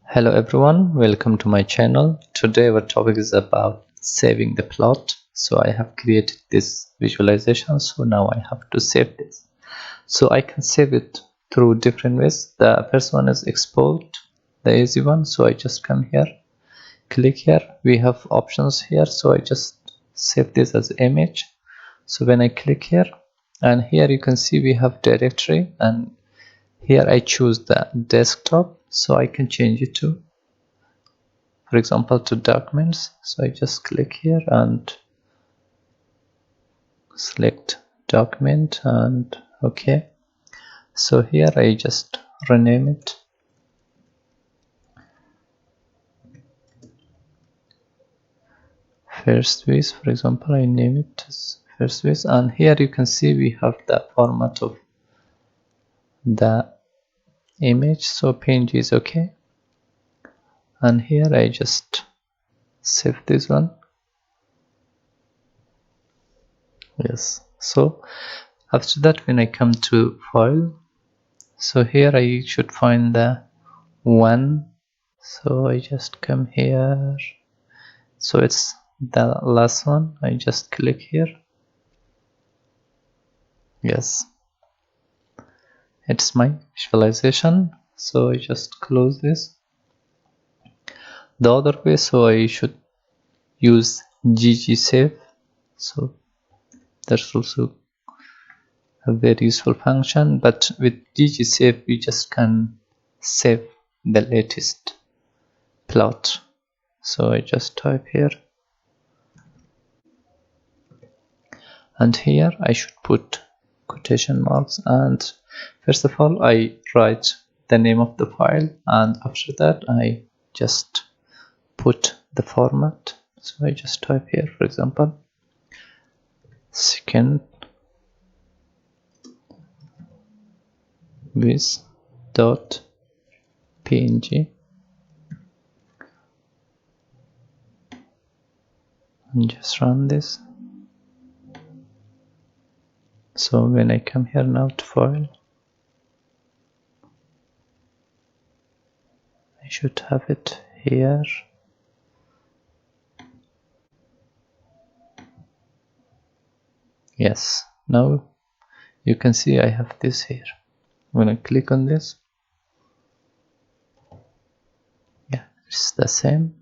Hello everyone, welcome to my channel. Today our topic is about saving the plot. So I have created this visualization, so now I have to save this. So I can save it through different ways. The first one is export, the easy one. So I just come here, click here, we have options here, so I just save this as image. So when I click here, and here you can see we have directory, and here I choose the desktop, so I can change it to, for example, to documents. So I just click here and select document and okay. So here I just rename it first with, for example, I name it as first with, and here you can see we have the format of the image, so png is okay. And here I just save this one. Yes, so after that when I come to file, so here I should find the one, so I just come here, so it's the last one. I just click here. Yes, it's my visualization, so I just close this. The other way, so I should use ggsave, so that's also a very useful function, but with ggsave we just can save the latest plot. So I just type here, and here I should put quotation marks, and first of all I write the name of the file, and after that I just put the format. So I just type here, for example, second with dot png, and just run this. So when I come here now to file, I should have it here. Yes, now you can see I have this here. When I click on this, yeah, it's the same.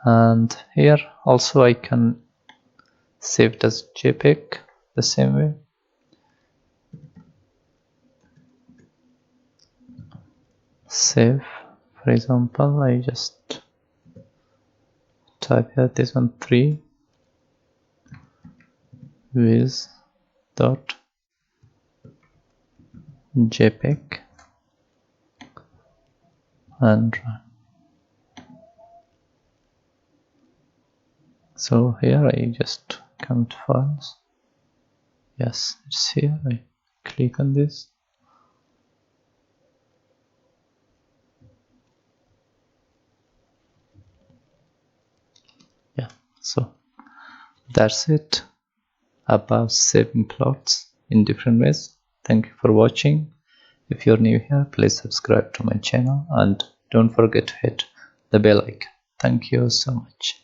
And here also I can save it as JPEG the same way. Save, for example, I just type here this one 3 with dot JPEG and run. So here I just come to files. Yes, it's here. I click on this. Yeah, so that's it about saving plots in different ways. Thank you for watching. If you're new here, please subscribe to my channel and don't forget to hit the bell icon. Thank you so much.